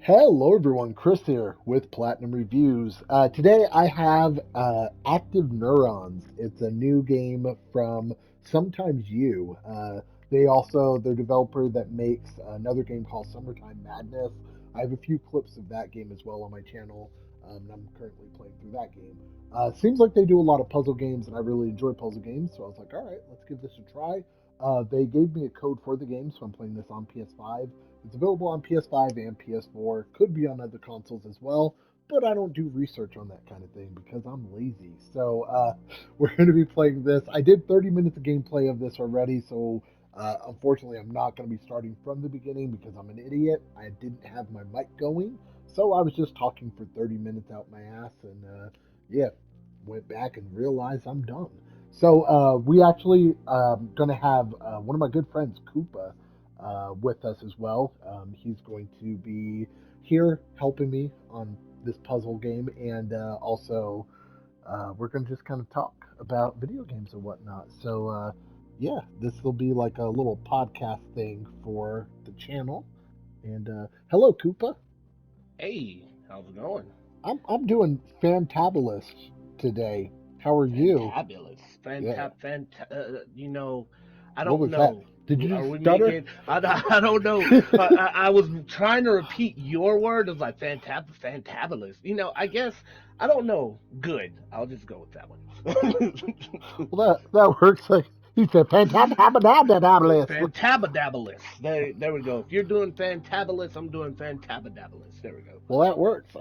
Hello everyone, Chris here with Platinum Reviews. Today I have Active Neurons. It's a new game from Sometimes You. They're developer that makes another game called Summertime Madness. I have a few clips of that game as well on my channel, and I'm currently playing through that game. Seems like they do a lot of puzzle games, and I really enjoy puzzle games, so I was like, all right, let's give this a try. They gave me a code for the game, so I'm playing this on PS5. It's available on PS5 and PS4, could be on other consoles as well, but I don't do research on that kind of thing because I'm lazy. So we're going to be playing this. I did 30 minutes of gameplay of this already, so unfortunately I'm not going to be starting from the beginning because I'm an idiot. I didn't have my mic going, so I was just talking for 30 minutes out my ass, and yeah, went back and realized I'm done. So we actually going to have one of my good friends, Koopa, with us as well. He's going to be here helping me on this puzzle game, and also we're going to just kind of talk about video games and whatnot. So yeah, this will be like a little podcast thing for the channel. And hello, Koopa. Hey, how's it going? I'm doing fantabulous today. How are you? Fantabulous. Yeah. You know, I What don't was that? know. Did you Are just we stutter? making, I don't know. I was trying to repeat your word. It was like fantabulous. I guess, I don't know. Good. I'll just go with that one. Well, that works. Like he said, fantabulous. Fantabulous. There we go. If you're doing fantabulous, I'm doing fantabulous. There we go. Well, that works.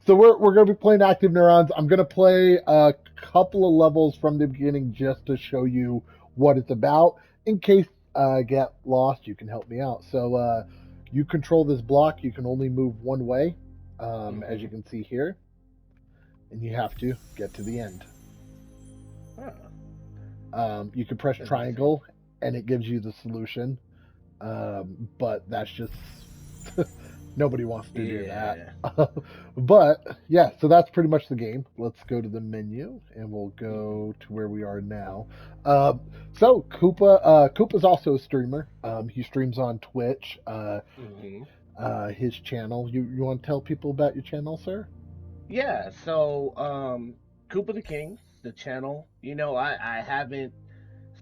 So we're going to be playing Active Neurons. I'm going to play a couple of levels from the beginning just to show you what it's about. In case I get lost, you can help me out. So you control this block. You can only move one way, as you Hmm. can see here, and you have to get to the end. Huh. You can press Interesting. triangle, and it gives you the solution. But that's just nobody wants to do that. Yeah. But yeah, so that's pretty much the game. Let's go to the menu and we'll Hmm. go to where we are now. Um, so Koopa's also a streamer. He streams on Twitch. Hmm. His channel. You want to tell people about your channel, sir? Yeah, so Koopa the King, the channel. I haven't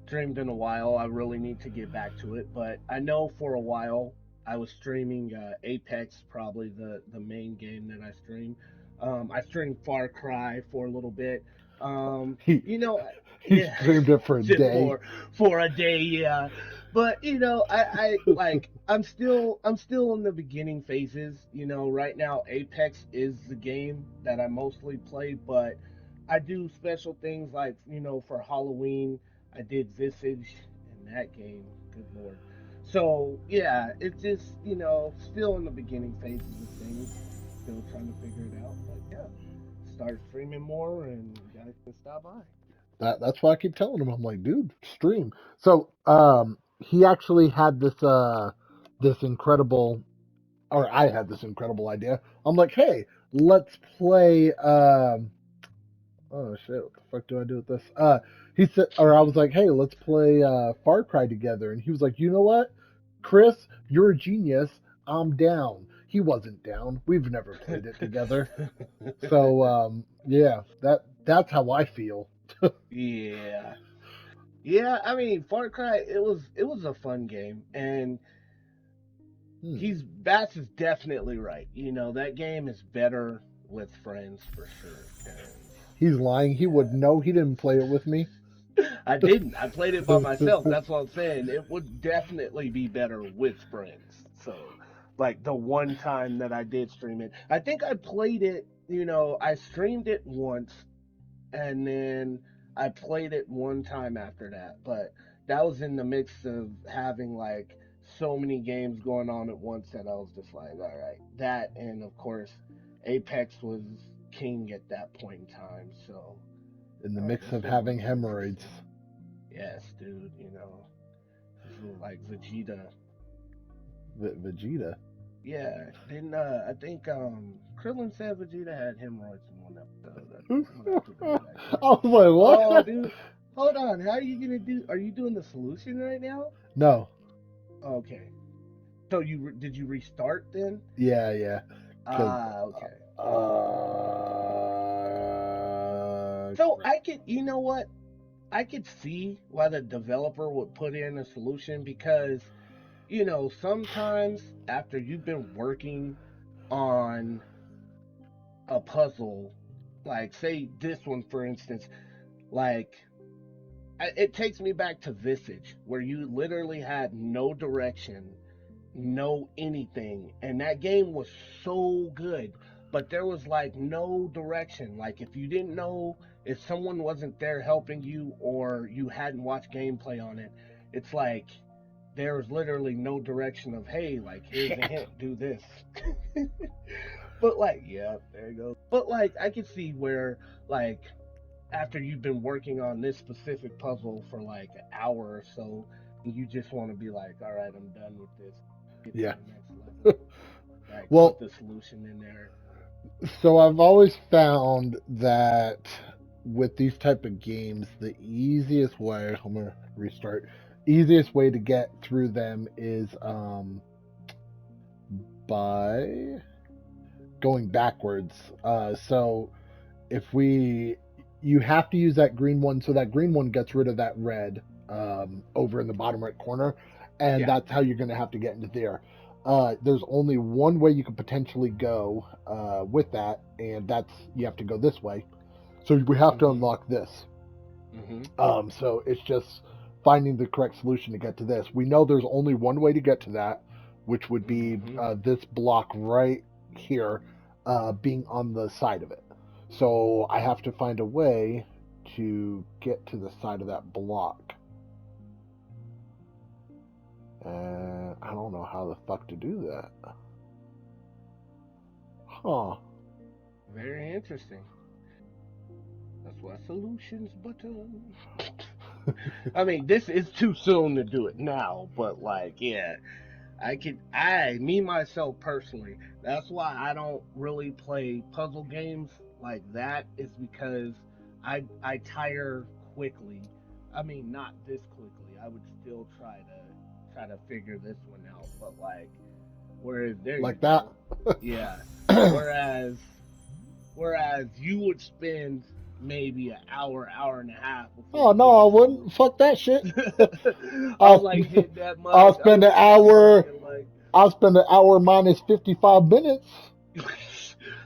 streamed in a while. I really need to get back to it, but I know for a while I was streaming Apex, probably the main game that I stream. I streamed Far Cry for a little bit. Um, He you know, he yeah, streamed it for a just day. for a day, yeah. But I like I'm still in the beginning phases. Right now Apex is the game that I mostly play, but I do special things like for Halloween I did Visage in that game. Good lord. So yeah, it's just still in the beginning phases of things, still trying to figure it out. But yeah, start streaming more, and you guys can stop by. That's why I keep telling him. I'm like, dude, stream. So he actually had this incredible, or I had this incredible idea. I'm like, hey, let's play. Oh shit, what the fuck do I do with this? He said, or I was like, hey, let's play Far Cry together, and he was like, you know what, Chris, you're a genius. I'm down. He wasn't down. We've never played it together. So yeah, that's how I feel. Yeah, yeah. I mean, Far Cry. It was a fun game, and Hmm. Bats is definitely right. That game is better with friends for sure. And He's lying. He would know. He didn't play it with me. I didn't. I played it by myself. That's what I'm saying. It would definitely be better with friends. So, like the one time that I did stream it, I think I played it. I streamed it once, and then I played it one time after that. But that was in the mix of having like so many games going on at once that I was just like, all right, that, and of course, Apex was king at that point in time. So, In the all right, mix this of one having looks hemorrhoids. interesting. Yes, dude, this is like Vegeta. Vegeta. Yeah, didn't I think Krillin said Vegeta had hemorrhoids in one episode. I'm gonna have to bring I back that. was like, Oh, what? dude, hold on. How are you gonna do? Are you doing the solution right now? No. Okay. So did you restart then? Yeah. Because Okay. uh, So I could, you know what? I could see why the developer would put in a solution because, sometimes after you've been working on a puzzle, like say this one for instance, like it takes me back to Visage, where you literally had no direction, no anything, and that game was so good, but there was like no direction. Like if you didn't know, if someone wasn't there helping you or you hadn't watched gameplay on it, it's like there was literally no direction of, hey, like here's a shit. hint, do this. But like, yeah, there you go. But like I could see where, like, after you've been working on this specific puzzle for like an hour or so, and you just want to be like, all right, I'm done with this, get to Yeah. the next level, like put Well, the solution in there. so I've always found that with these type of games, the easiest way, I'm gonna restart, easiest way to get through them is by going backwards. So if we, you have to use that green one, so that green one gets rid of that red over in the bottom right corner, and Yeah. that's how you're going to have to get into there. There's only one way you could potentially go with that, and that's you have to go this way. So we have to Mhm. unlock this. Mhm. So it's just finding the correct solution to get to this. We know there's only one way to get to that, which would be Mhm. this block right here being on the side of it. So I have to find a way to get to the side of that block. I don't know how the fuck to do that. Huh. Very interesting. That's why solutions button. I mean, this is too soon to do it now, but like, yeah, me myself personally, that's why I don't really play puzzle games like that, is because I tire quickly. I mean, not this quickly. I would still try to figure this one out, but like, whereas there you Like that. go. Yeah. Whereas whereas you would spend maybe an hour, hour and a half before Oh you no, get I the wouldn't. solution. Fuck that shit. I'm I'll, like hitting that I'll mic. I'm spend an hitting that mic hour. and like I'll spend an hour minus 55 minutes.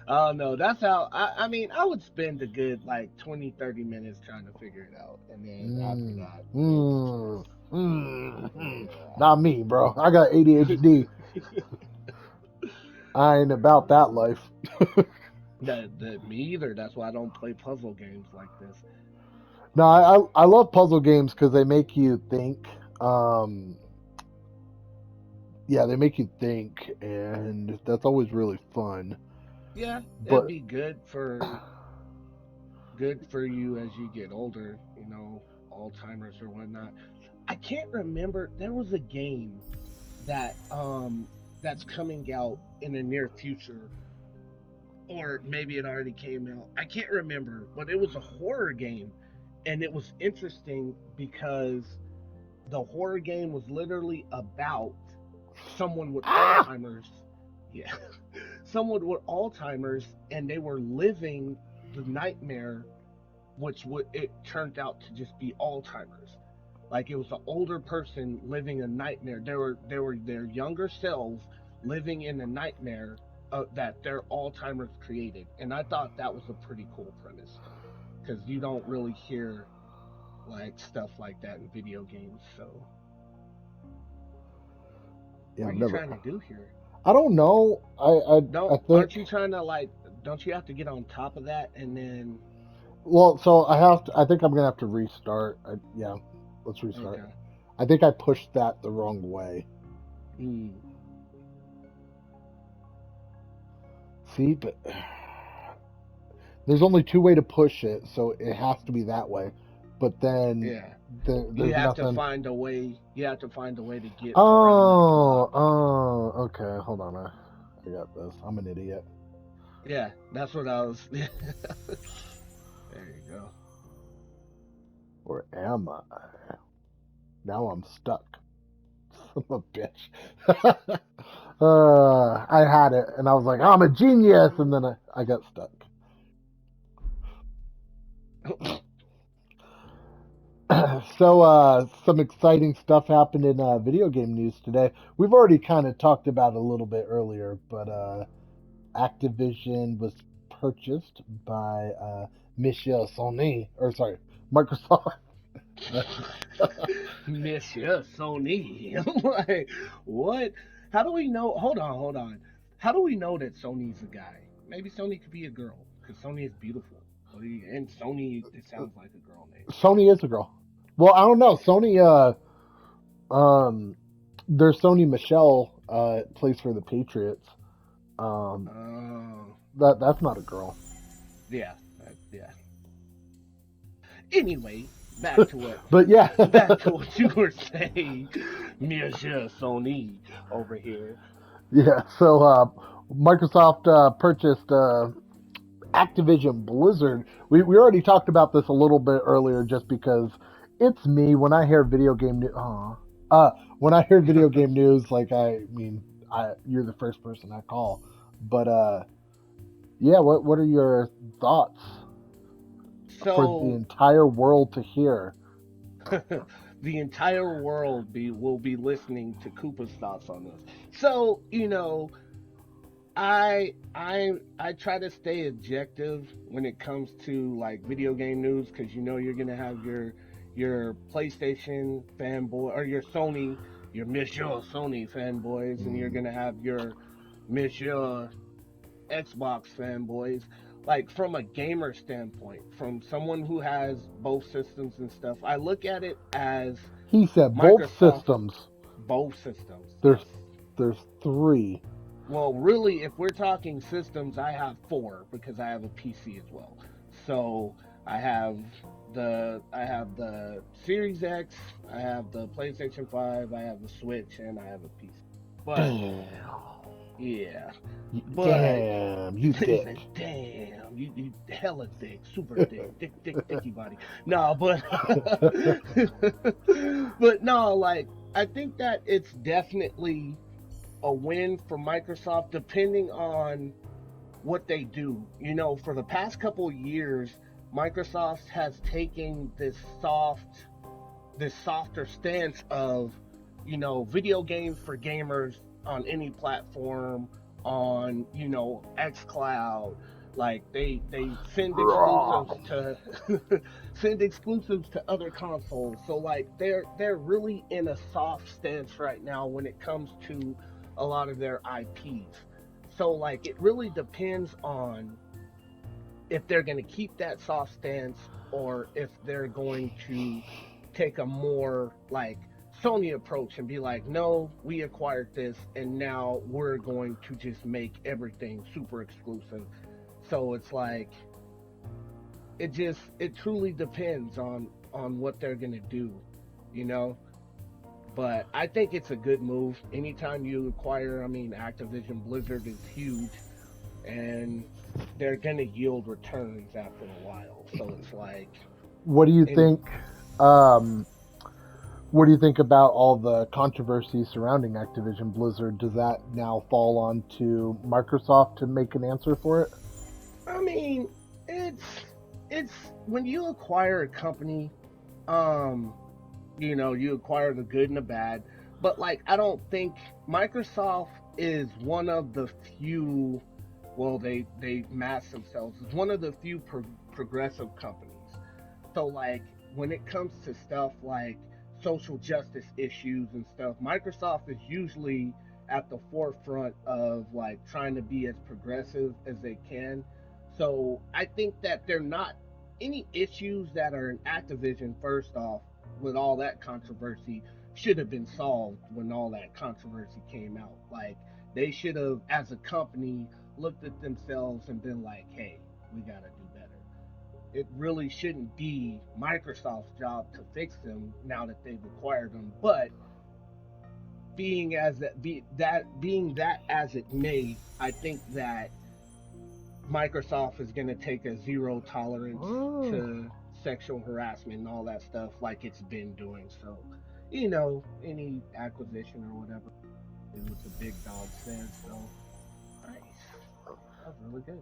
oh no, that's how I mean, I would spend a good like 20, 30 minutes trying to figure it out. And then after Mm, that, it's mm, just Not me, bro. I got ADHD. I ain't about that life. that me either. That's why I don't play puzzle games like this. No, I love puzzle games because they make you think. Um, yeah, they make you think, and that's always really fun. Yeah, it'd But be good for you as you get older, Alzheimer's or whatnot. I can't remember. There was a game that that's coming out in the near future, or maybe it already came out. I can't remember, but it was a horror game, and it was interesting because the horror game was literally about someone with ah, Alzheimer's. Yeah, someone with Alzheimer's, and they were living the nightmare, which it turned out to just be Alzheimer's. Like it was an older person living a nightmare. They were their younger selves living in a nightmare that their Alzheimer's created, and I thought that was a pretty cool premise because you don't really hear like stuff like that in video games. So yeah, what are I've you never. trying to do here? I don't know. Don't I think. aren't you trying to like? Don't you have to get on top of that and then? Well, so I have to. I think I'm gonna have to restart. Yeah, let's restart. Okay. I think I pushed that the wrong way. Mm, See, but there's only two way to push it, so it has to be that way. But then yeah. You there's have to nothing. find a way. You have to find a way to get around that block. Oh, okay. Hold on. I got this. I'm an idiot. Yeah, that's what I was. there you go. Or am I? Now I'm stuck. Son of a bitch. I had it, and I was like, I'm a genius, and then I got stuck. So, some exciting stuff happened in video game news today. We've already kind of talked about it a little bit earlier, but Activision was purchased by Monsieur Sony, or sorry, Microsoft. Monsieur Sony. Like, what? How do we know? Hold on, hold on. How do we know that Sony's a guy? Maybe Sony could be a girl because Sony is beautiful. And Sony, it sounds like a girl name. Sony is a girl. Well, I don't know. Sony, um, there's Sony Michelle, plays for the Patriots. Um, Oh, that's not a girl. yeah, yeah. Anyway, back to what But yeah, back to what you were saying, Monsieur Sony over here. yeah. So Microsoft purchased Activision Blizzard. We already talked about this a little bit earlier, just because it's me when I hear video game news. When I hear video game news, like I mean, you're the first person I call. But yeah, what are your thoughts for the So entire world to hear? the entire world will be listening to Koopa's thoughts on this. So I try to stay objective when it comes to like video game news because you're gonna have your PlayStation fanboy or your Sony, your Monsieur Sony fanboys, and you're Mm. gonna have your Monsieur Xbox fanboys. Like from a gamer standpoint, from someone who has both systems and stuff, I look at it as He said both Microsoft systems. both systems. There's Yes. there's three. Well, really, if we're talking systems, I have four because I have a PC as well. So I have the Series X, I have the PlayStation 5, I have the Switch, and I have a PC. But Damn. yeah, but Damn, you he dick. said, "Damn, you hella thick, super thick, thicky body." No, but but no, like I think that it's definitely a win for Microsoft, depending on what they do. For the past couple of years, Microsoft has taken this softer stance of, video games for gamers on any platform, on, xCloud. Like they send exclusives Wrong. to send exclusives to other consoles. So like they're really in a soft stance right now when it comes to a lot of their IPs. So like it really depends on if they're going to keep that soft stance or if they're going to take a more like Sony approach and be like, no, we acquired this and now we're going to just make everything super exclusive. So it's like it truly depends on what they're going to do, you know? But I think it's a good move. Anytime you acquire, I mean, Activision Blizzard is huge and they're going to yield returns after a while. So it's like, What do you and think? Um, what do you think about all the controversy surrounding Activision Blizzard? Does that now fall on to Microsoft to make an answer for it? I mean, it's it's when you acquire a company, um, you acquire the good and the bad. But like, I don't think Microsoft is one of the few. Well, they mask themselves as one of the few progressive companies. So like when it comes to stuff like social justice issues and stuff, Microsoft is usually at the forefront of like trying to be as progressive as they can. So I think that they're not any issues that are in Activision first off with all that controversy should have been solved when all that controversy came out. Like they should have as a company looked at themselves and been like, "Hey, we got to do better." It really shouldn't be Microsoft's job to fix them now that they've acquired them. But being that as it may, I think that Microsoft is going to take a zero tolerance Oh. to sexual harassment and all that stuff like it's been doing. So any acquisition or whatever what the big dog said. So nice. That's really good.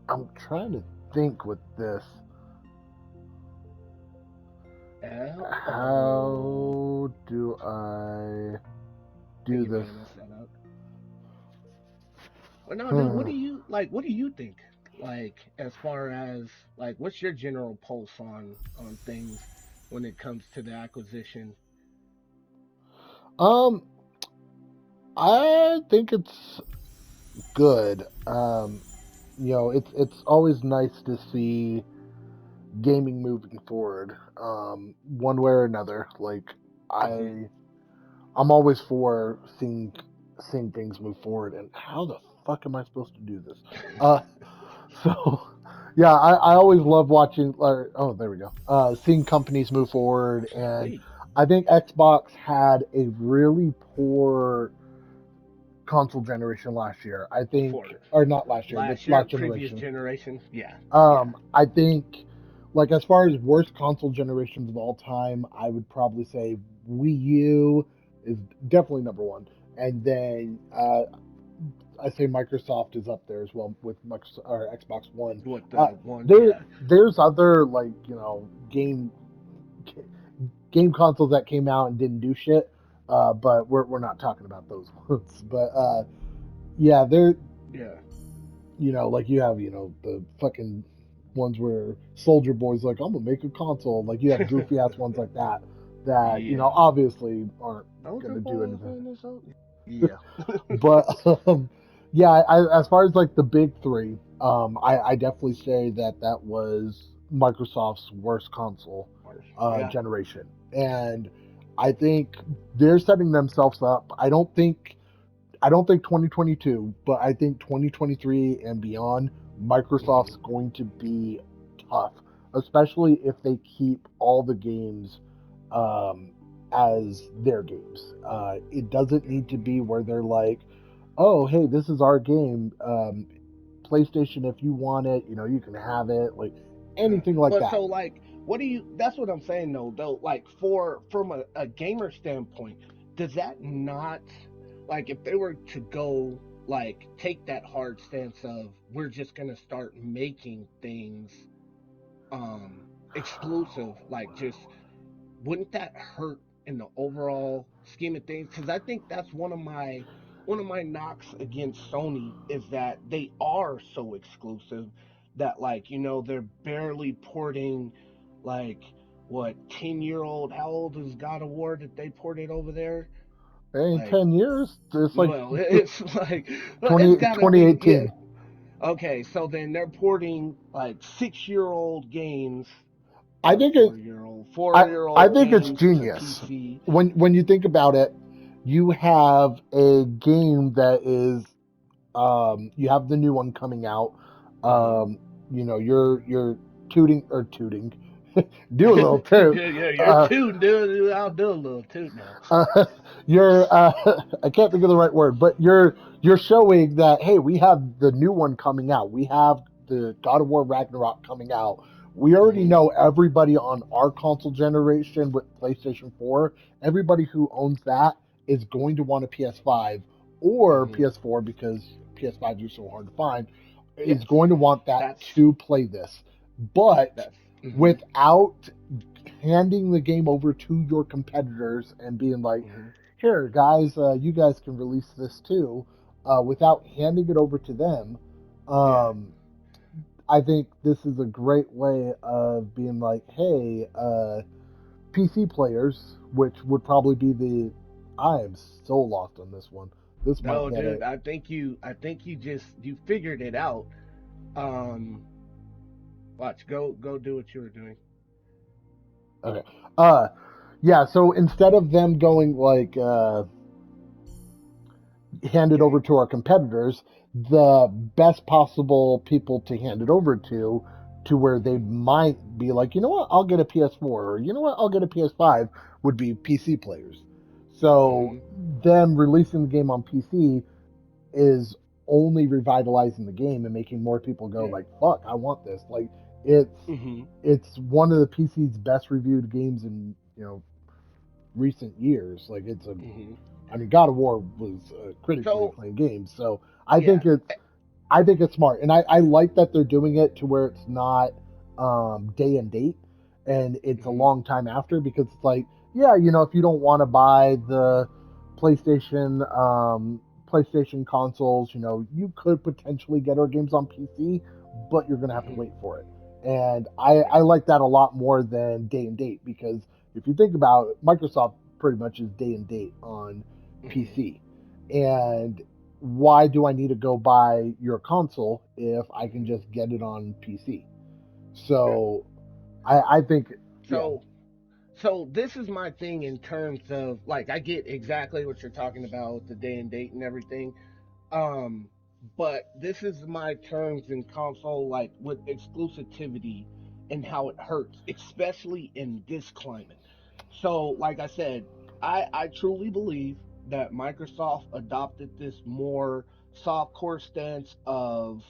I'm trying to think with this. Oh, How do I I think do you might this? have messed that up. But no, dude, what Hmm. do you like? What do you think? Like, as far as like, what's your general pulse on things when it comes to the acquisition? Um, I think it's good. It's always nice to see gaming moving forward, one way or another. Like Hmm. I, I'm always for seeing things move forward. And how the fuck am I supposed to do this? Uh, so yeah, I always love watching. Oh, there we go. Seeing companies move forward, and Sweet. I think Xbox had a really poor console generation last year. I think, For or not last year, the last year, last previous generation. generation, yeah, yeah. I think, like as far as worst console generations of all time, I would probably say Wii U is definitely number one, and then I say Microsoft is up there as well with Microsoft or Xbox One. What Uh, the one? there Yeah, there's other like game consoles that came out and didn't do shit, but we're not talking about those ones. But yeah, there yeah, like you have, the fucking ones where Soldier Boy's like, I'm gonna make a console. Like you have goofy ass ones like that that, yeah. obviously aren't Soldier gonna do Boy anything. in this. Yeah. But yeah, as far as like the big three, I definitely say that was Microsoft's worst console Yeah. generation. And I think they're setting themselves up. I don't think 2022, but I think 2023 and beyond, Hmm. Microsoft's going to be tough, especially if they keep all the games um, as their games. It doesn't Yeah. need to be where they're like, oh, hey, this is our game. PlayStation, if you want it, you can have it. Like anything like But that. so like, what do you? That's what I'm saying though. Though, like, from a gamer standpoint, does that not like if they were to go like take that hard stance of we're just gonna start making things exclusive, like just wouldn't that hurt in the overall scheme of things? Because I think that's one of my knocks against Sony is that they are so exclusive that like they're barely porting like what 10-year-old how old is God of War that they ported over there? It ain't Like 10 years. It's like well it's like well, it's 20, got to be yeah 2018. okay so then they're porting like 6-year-old games I or think it. 4-year-old I 4-year-old think it's games to genius. PC. When you think about it, you have a game that is you have the new one coming out. Hmm. You're tooting, do a little toot. Yeah, you're Uh, tooting, dude. I'll do a little toot now. uh, you're I can't think of the right word, but you're showing that hey, we have the new one coming out. We have the God of War Ragnarok coming out. We already Hmm. know everybody on our console generation with PlayStation 4, everybody who owns that is going to want a PS5 or Hmm. PS4 because PS5s are so hard to find, is Yes, going to want that that's to play this. But that's. Hmm. without handing the game over to your competitors and being like, Hmm. here, guys, you guys can release this too, without handing it over to them, Yeah. um, I think this is a great way of being like, hey, PC players, which would probably be the. I am so lost on this one. This might No, get dude. it. I think you just you figured it out. Um. Watch. Go do what you were doing. Okay. Uh, yeah. So instead of them going like, hand it Yeah. over to our competitors, the best possible people to hand it over to where they Hmm. might be like, you know what, I'll get a PS4 or you know what, I'll get a PS5 would be PC players. So Hmm. them releasing the game on PC is only revitalizing the game and making more people go Yeah. like, fuck, I want this. Like it's Hmm. it's one of the PC's best reviewed games in recent years. Like it's a, Hmm. I mean, God of War was a critically So acclaimed game, so I yeah. think it's I think it's smart, and I like that they're doing it to where it's not day and date, and it's a Hmm. long time after because it's like, yeah, if you don't want to buy the PlayStation PlayStation consoles, you could potentially get our games on PC, but you're gonna have to Hmm. wait for it. And I Yeah. like that a lot more than day and date because if you think about it, Microsoft pretty much is day and date on Hmm. PC, and why do I need to go buy your console if I can Hmm. just get it on PC? Yeah. So I think, yeah, So so this is my thing in terms of like I get exactly what you're talking about with the day and date and everything. Um, but this is my terms in console, like with exclusivity and how it hurts, especially in this climate. So, like I said, I truly believe that Microsoft adopted this more soft core stance of,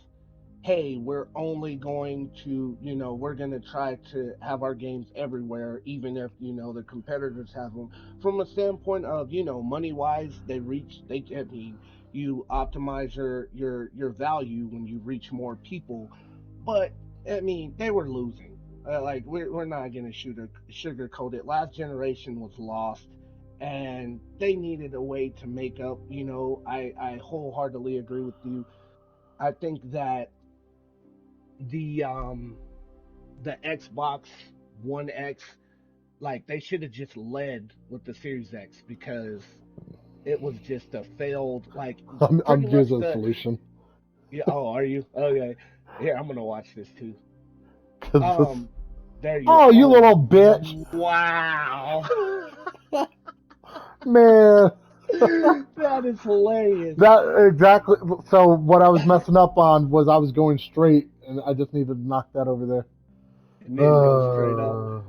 hey, we're only going to, we're going to try to have our games everywhere, even if, the competitors have them. From a standpoint of, money wise, I mean, you optimize your value when you reach more people. But, I mean, they were losing. Like, we're not going to sugarcoat it. Last generation was lost. And they needed a way to make up. I wholeheartedly agree with you. I think that the um the Xbox One X, like they should have just led with the Series X because it was just a failed, like I'm pretty much using a the. solution Yeah, oh, are you? Okay. Here, I'm gonna watch this too. because this. Um there you Oh, you oh little bitch, wow. man. That is hilarious. That exactly. So what I was messing up on was I was going straight, and I just needed to knock that over there. And then go straight up.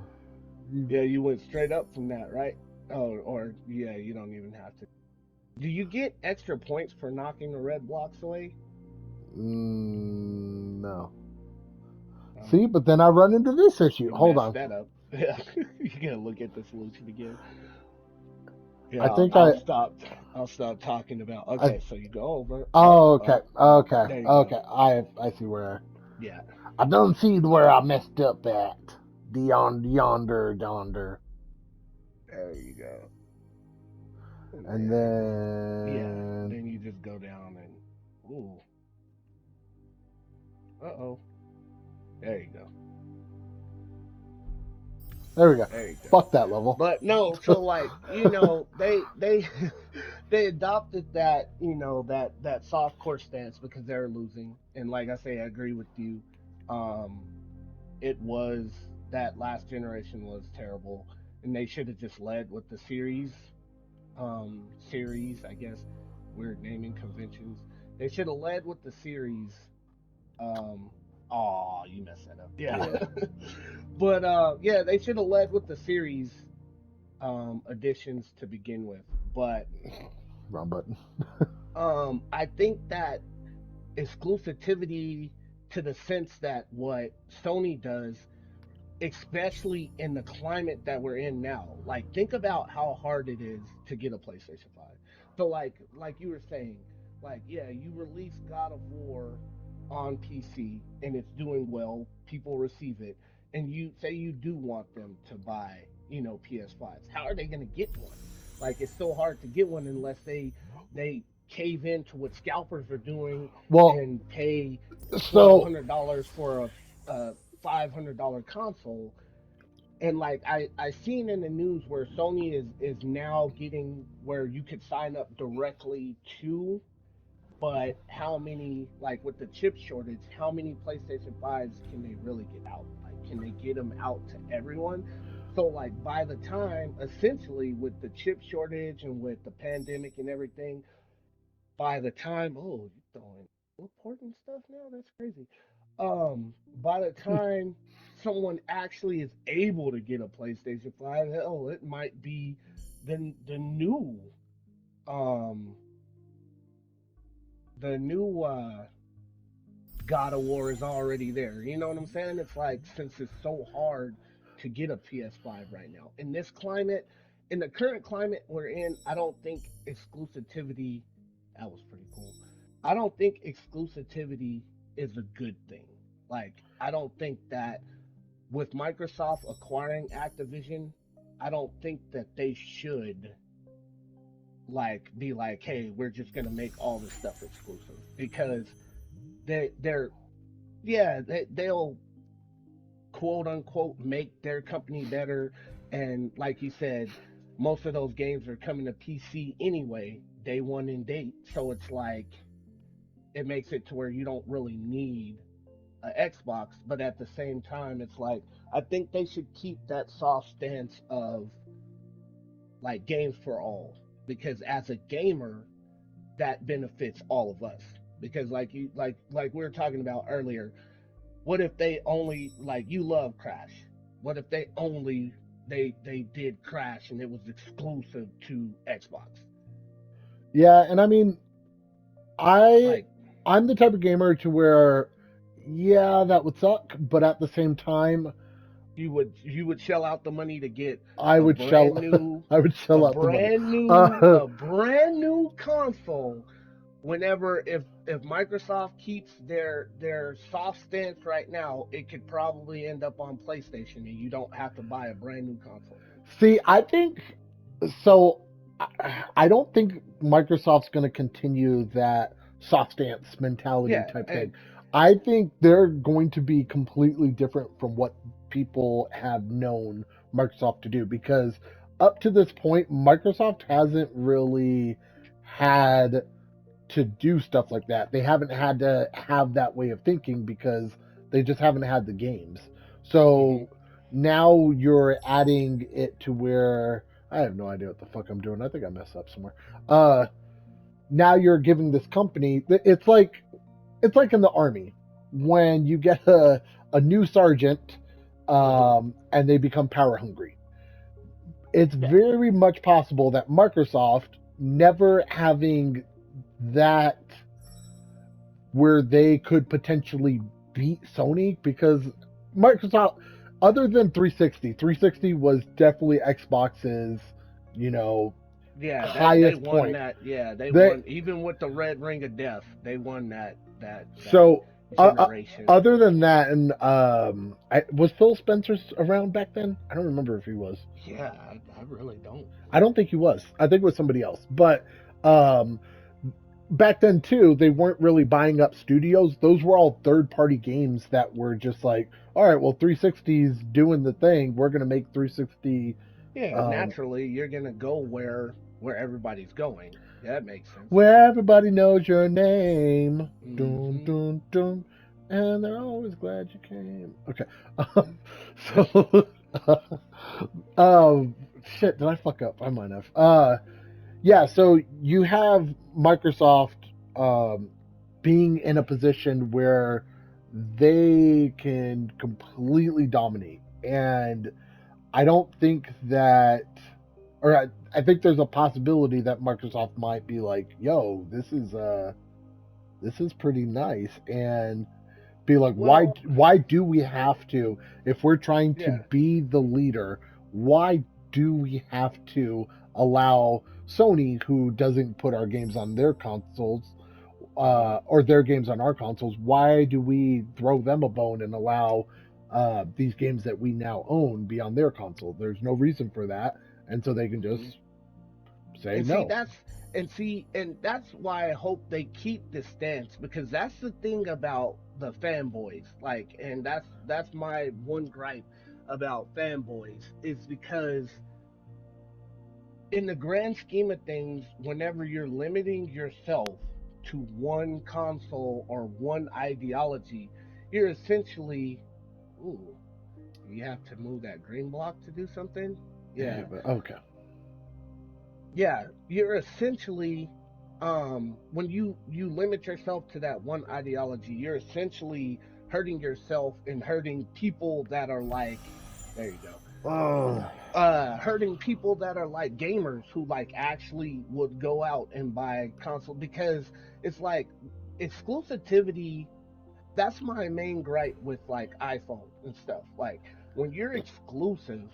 You, Yeah, you went straight up from that, right? Oh, or yeah, you don't even have to. Do you get extra points for knocking the red blocks away? no. Oh, See, but then I run into this issue. you Hold messed on. that up. Yeah, you gotta look at the solution again. Yeah, I think I'll I. stop. I'll stop talking about. I. Okay, so you go over, up, Oh, okay. up, up. Okay. There you go. Okay. I see where. Yeah, I don't see where I messed up at. Yonder. there you go. And And then yeah, then then you just go down and ooh, oh, there you go. there we go. There you go. Fuck that level. But no, so like, they they adopted that, that soft core stance because they're losing. And like I say, I agree with you. Um it was that last generation was terrible and they should have just led with the series, I guess, weird naming conventions. They should have led with the series. um oh, you messed that up. Yeah. Yeah. But yeah, they should have led with the series additions to begin with. But Wrong button. I think that exclusivity, to the sense that what Sony does, especially in the climate that we're in now, like think about how hard it is to get a PlayStation 5. So like you were saying, like yeah, you release God of War on PC and it's doing well, people receive it, and you say you do want them to buy, PS5s. How are they going to get one? Like it's so hard to get one unless they cave into what scalpers are doing Well, and pay so $1,200 for a $500 console. And like I seen in the news where Sony is now getting where you could sign up directly to, but how many, like with the chip shortage, how many PlayStation 5s can they really get out? Like can they get them out to everyone? So like by the time, essentially, with the chip shortage and with the pandemic and everything, by the time, oh, you're throwing important stuff now, that's crazy. By the time someone actually is able to get a PlayStation 5, hell, it might be the new um the new God of War is already there. You know what I'm saying? It's like, since it's so hard to get a PS5 right now in this climate, in the current climate we're in, I don't think exclusivity, that was pretty cool. I don't think exclusivity is a good thing. Like, I don't think that with Microsoft acquiring Activision, I don't think that they should like be like, hey, we're just gonna make all this stuff exclusive because they're yeah, they'll quote unquote make their company better. And like you said, most of those games are coming to PC anyway, day one and date. So it's like it makes it to where you don't really need an Xbox. But at the same time, it's like I think they should keep that soft stance of like games for all because as a gamer, that benefits all of us. Because like we were talking about earlier, what if they only like you love Crash? What if they did Crash and it was exclusive to Xbox? Yeah, and I mean, I Like I'm the type of gamer to where, yeah, that would suck, but at the same time, you would shell out the money to get I a would shell brand new I would a shell out the money. brand new Uh, a brand new console whenever if Microsoft keeps their soft stance right now, it could probably end up on PlayStation and you don't have to buy a brand new console. See, I think so. I don't think Microsoft's going to continue that soft stance mentality Yeah, type thing. and I think they're going to be completely different from what people have known Microsoft to do because up to this point, Microsoft hasn't really had to do stuff like that. They haven't had to have that way of thinking because they just haven't had the games. hmm So now you're adding it to where I have no idea what the fuck I'm doing. I think I messed up somewhere. Uh Now you're giving this company it's like in the army when you get a new sergeant hmm and they become power hungry. It's yeah, very much possible that Microsoft never having that where they could potentially beat Sony because Microsoft, other than 360, 360 was definitely Xbox's, you know, yeah, they highest won point. that. Yeah, they They won even with the red ring of death. They won that so uh, uh, generation. other than that, and was Phil Spencer around back then? I don't remember if he was. Yeah, I really don't. I don't think he was. I think it was somebody else. But um, back then too, they weren't really buying up studios. Those were all third party games that were just like, all right, well, 360's doing the thing. We're gonna make 360 Yeah, um, naturally you're gonna go where everybody's going. Yeah, that makes sense. where everybody knows your name. Dun hmm dun dun, and they're always glad you came. Okay, so um, shit, did I fuck up? I might have. Yeah, so you have Microsoft um, being in a position where they can completely dominate. And I don't think that, or I think there's a possibility that Microsoft might be like, yo, this is pretty nice. And be like, Well, why do we have to, if we're trying to yeah. be the leader, why do we have to allow Sony, who doesn't put our games on their consoles, hmm or their games on our consoles, why do we throw them a bone and allow these games that we now own be on their console? There's no reason for that, and so they can just hmm say And see, no. that's why I hope they keep this stance because that's the thing about the fanboys. Like, and that's my one gripe about fanboys is because in the grand scheme of things, whenever you're limiting yourself to one console or one ideology, you're essentially, ooh, you have to move that green block to do something. Yeah, Yeah, but okay. yeah, you're essentially when you limit yourself to that one ideology, you're essentially hurting yourself and hurting people that are like there you go. Oh, Hurting people that are like gamers who like actually would go out and buy console because it's like exclusivity. That's my main gripe with like iPhone and stuff. Like when you're exclusive,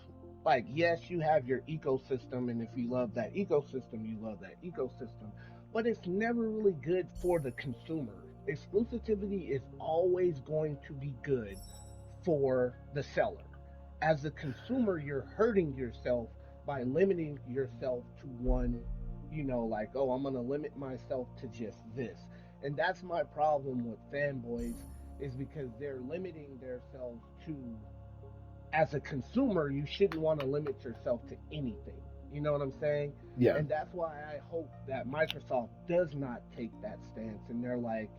like, yes, you have your ecosystem, and if you love that ecosystem, you love that ecosystem, but it's never really good for the consumer. Exclusivity is always going to be good for the seller. As a consumer, you're hurting yourself by limiting yourself to one, like, oh, I'm going to limit myself to just this. And that's my problem with fanboys, is because they're limiting themselves to, as a consumer, you shouldn't want to limit yourself to anything. You know what I'm saying? Yeah. And that's why I hope that Microsoft does not take that stance, and they're like,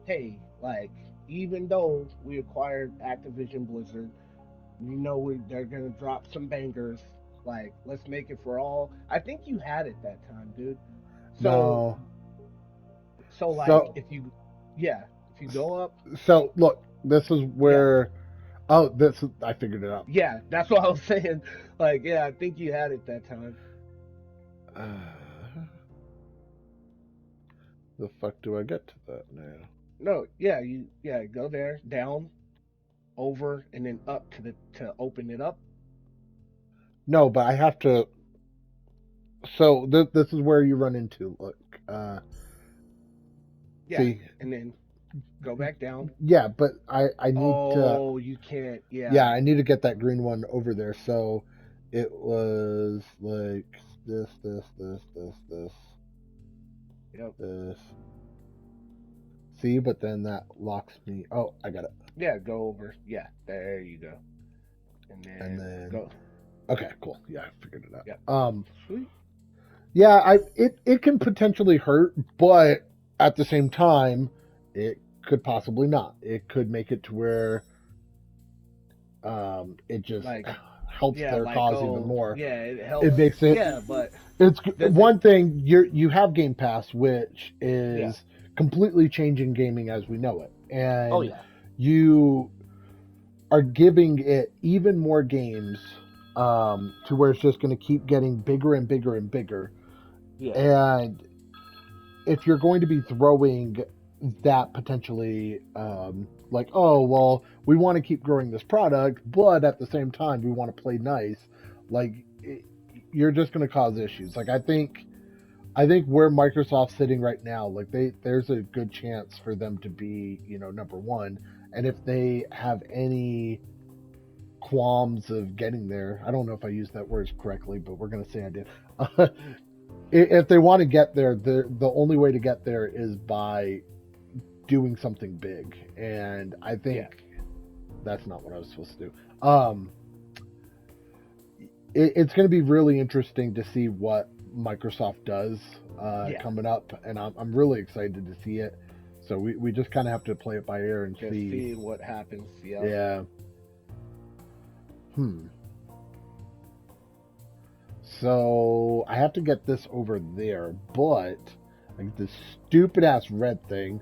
hey, like, even though we acquired Activision Blizzard, they're gonna drop some bangers. Like, let's make it for all. I think you had it that time, dude. So, No. like, So yeah, if you go up, so look, this is yeah, where oh this I figured it out. yeah, that's what I was saying. Like, yeah, I think you had it that time. The fuck do I get to that now? No, yeah, go there, down, over, and then up to open it up. No, but I have to. So this is where you run into. Look, uh, Yeah, see, and then go back down. yeah, but I need to. Oh, you can't. Yeah, Yeah. I need to get that green one over there. So it was like Yep. this. See, but then that locks me. Oh, I got it. Yeah, go over. Yeah, there you go. And And then then go. okay, cool. Yeah, I figured it Yep. out. Sweet. Yeah, it can potentially hurt, but at the same time, it could possibly not. It could make it to where it just Like, helps yeah, their like, cause even oh, more. yeah, it It helps. makes it. Yeah, but It's does it? one thing you have Game Pass, which Yeah. is completely changing gaming as we know it, Oh, and yeah. you are giving it even more games to where it's just going to keep getting bigger and bigger and bigger. Yeah. And if you're going to be throwing that potentially, like, oh, well, we want to keep growing this product, but at the same time, we want to play nice, like, you're just going to cause issues. Like, I think where Microsoft's sitting right now, like there's a good chance for them to be, number one. And if they have any qualms of getting there, I don't know if I used that word correctly, but we're gonna say I did. If they want to get there, the only way to get there is by doing something big, and I Yeah. think that's not what I was supposed to do. It's going to be really interesting to see what Microsoft does Yeah. coming up, and I'm really excited to see it. So we just kind of have to play it by ear and Just see. see what happens. Yep. Yeah. Hmm. So I have to get this over there, but like this stupid ass red thing.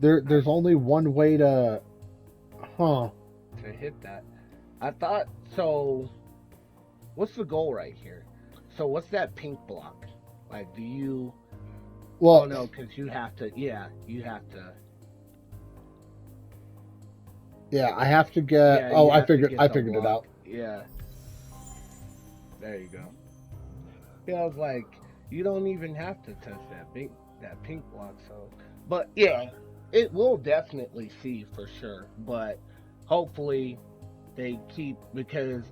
There's only one way to. Huh. To hit that. I thought so. What's the goal right here? So what's that pink block? Like, do you? Oh Well, no, because you have to. Yeah, you have to. yeah, I have to get. Yeah, Oh, you I have to figured. get I the figured it block. out. Yeah, there you go. Yeah, I was like, you don't even have to touch that pink block. So, but yeah, it will definitely see for sure. But hopefully they keep, because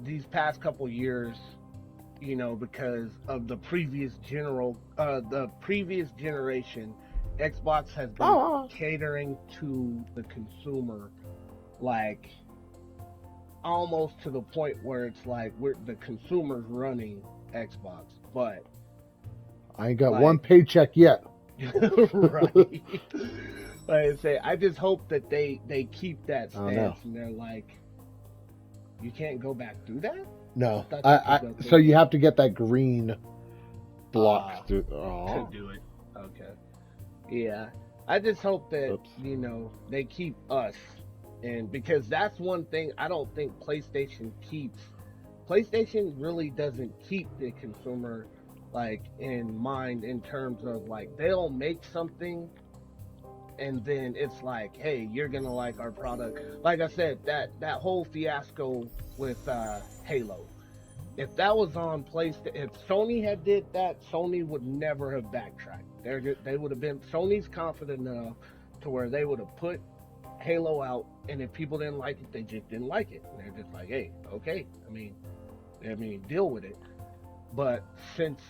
these past couple years, because of the previous generation, Xbox has been Oh, catering to the consumer, like, almost to the point where it's like we're the consumers running Xbox, but I ain't got one like, paycheck yet. right. Like I say, I just hope that they keep that Oh no, stance, and they're like, you can't go back through that. I no. thought you could I go so through. you have to get that green block Ah, through. to Oh, do it. Okay. Yeah. I just hope that, oops. they keep us. And because that's one thing I don't think PlayStation keeps. PlayStation really doesn't keep the consumer, like, in mind, in terms of, like, they'll make something and then it's like, hey, you're gonna like our product. Like I said, that whole fiasco with Halo. If that was on PlayStation, if Sony had did that, Sony would never have backtracked. They would have been Sony's confident enough to where they would have put Halo out, and if people didn't like it, they just didn't like it. And they're just like, hey, okay. I mean, deal with it. But since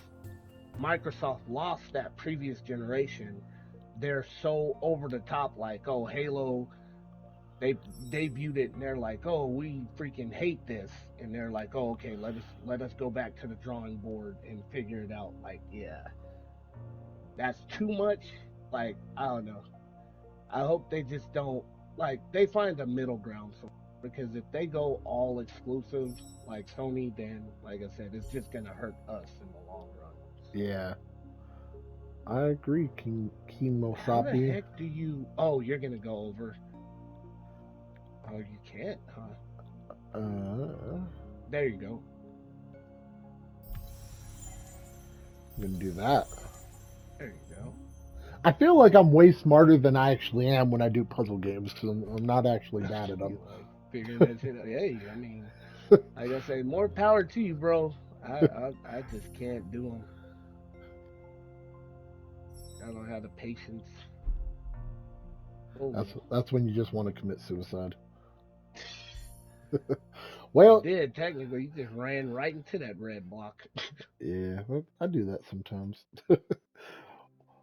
Microsoft lost that previous generation, they're so over the top, like, oh, Halo, they debuted it and they're like, oh, we freaking hate this, and they're like, oh, okay, let us go back to the drawing board and figure it out. Like, yeah, that's too much. Like, I don't know. I hope they just don't, like, they find a middle ground. So because if they go all exclusive like Sony, then like I said, it's just gonna hurt us in the long run. Yeah, I agree, How the Kimosabi. heck do you? Oh, you're gonna go over. Oh, you can't, huh? I'm There you go. gonna do that. There you go. I feel like I'm way smarter than I actually am when I do puzzle games because I'm not actually bad at them. You like figuring that shit out. Hey, I mean, like I say, more power to you, bro. I just can't do them. I don't have the patience. Oh, That's when you just want to commit suicide. you Well, did technically. You just ran right into that red block. yeah, I do that sometimes.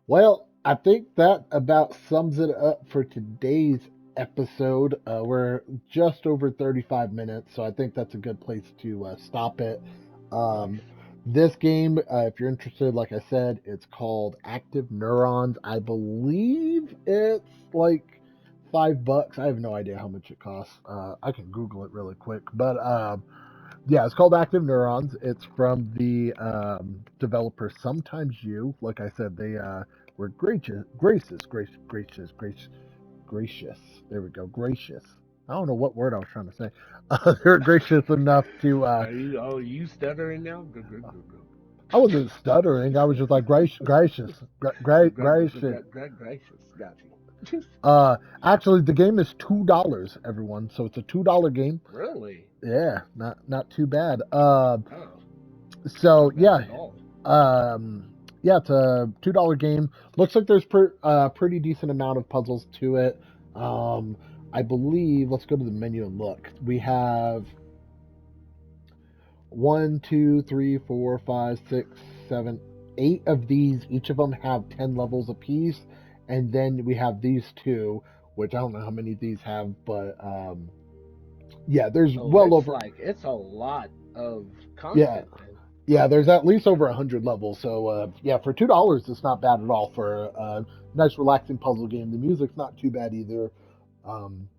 Well, I think that about sums it up for today's episode. We're just over 35 minutes, so I think that's a good place to stop it. Um, Nice. this game, if you're interested, like I said, it's called Active Neurons. I believe it's like $5. I have no idea how much it costs. I can Google it really quick, but yeah, it's called Active Neurons. It's from the developer Sometimes You. Like I said, they were gracious. There we go, gracious. I don't know what word I was trying to say. They're gracious enough to. Are you stuttering now? Go, go, go, go. I wasn't stuttering. I was just like gracious. Gracious. Got you. Actually, the game is $2, everyone. So it's a $2 game. Really? Yeah, not too bad. Oh, So not bad yeah, at all. Um, yeah, it's a $2 game. Looks like there's pretty decent amount of puzzles to it. Um, I believe. Let's go to the menu and look. We have one, two, three, four, five, six, seven, 8 of these. Each of them have 10 levels apiece, and then we have these two, which I don't know how many of these have, but yeah, there's Oh, well it's over. like it's a lot of Yeah, content then. yeah, there's at least over 100 levels. So yeah, for $2, it's not bad at all for a nice, relaxing puzzle game. The music's not too bad either. Um,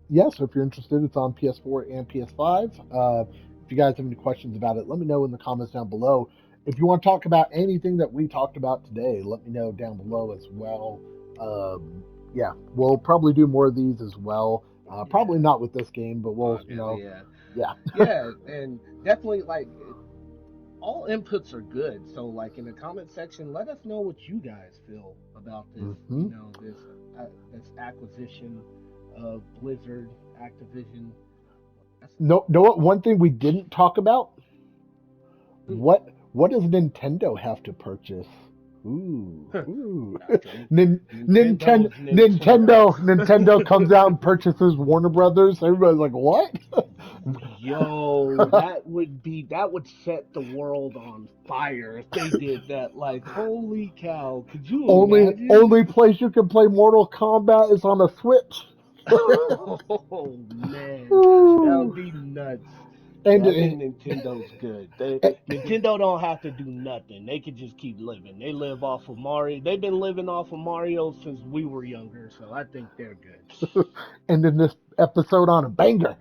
yeah, so if you're interested, it's on PS4 and PS5. If you guys have any questions about it, let me know in the comments down below. If you want to talk about anything that we talked about today, let me know down below as well. Yeah, we'll probably do more of these as well. Probably Yeah, not with this game, but we'll, obviously, yeah, yeah. yeah, and definitely like all inputs are good. So like in the comment section, let us know what you guys feel about this. hmm This acquisition of Blizzard, Activision. That's No, know what? One thing we didn't talk about. hmm, What does Nintendo have to purchase? Ooh, ooh. nothing. Nintendo, Nintendo's Nintendo. Nintendo comes out and purchases Warner Brothers. Everybody's like, what? Yo, that would set the world on fire if they did that. Like, holy cow, could you imagine? Only place you can play Mortal Kombat is on a Switch. Oh man, that Ooh. would be nuts. And Yeah, I think Nintendo's good. uh, Nintendo don't have to do nothing. They could just keep living. They live off of Mario. They've been living off of Mario since we were younger, so I think they're and then this episode on a banger.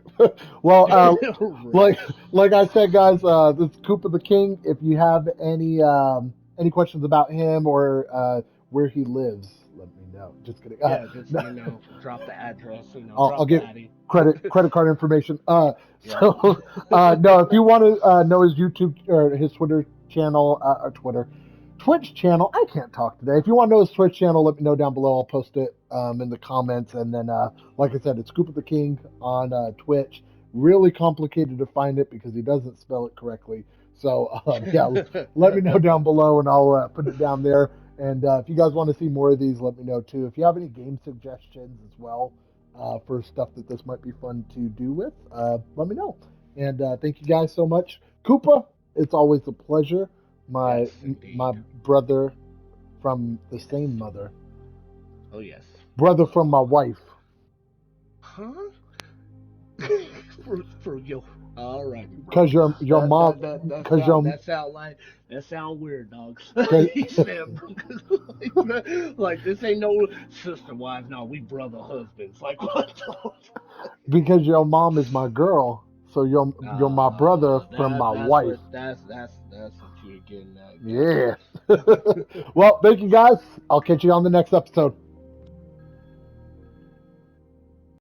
Well, good. Right. like I said, guys, this is Koopa the King. If you have any questions about him or where he lives, let me know. Just kidding. Yeah, just No, drop the address. I'll Drop the get Addy. credit card information. Right. So no, if you want to know his YouTube or his Twitter channel or Twitter, Twitch channel. I can't talk today. If you want to know his Twitch channel, let me know down below. I'll post it in the comments. And then, like I said, it's Scoop of the King on Twitch. Really complicated to find it because he doesn't spell it correctly. So, yeah, let me know down below and I'll put it down there. And if you guys want to see more of these, let me know too. If you have any game suggestions as well for stuff that this might be fun to do with, let me know. And thank you guys so much. Koopa, it's always a pleasure. Yes, indeed. My brother from the Yes. same mother. Oh, yes. Brother from my wife. Huh? For you. All right, bro. Cause your mom. Cause your That sound weird, dog. cause, He said, like this ain't no sister wives. No, we brother husbands. Like what? because your mom is my girl. So you're my brother from my wife. That's what you're getting at. Yeah. Gotcha. Well, thank you guys. I'll catch you on the next episode.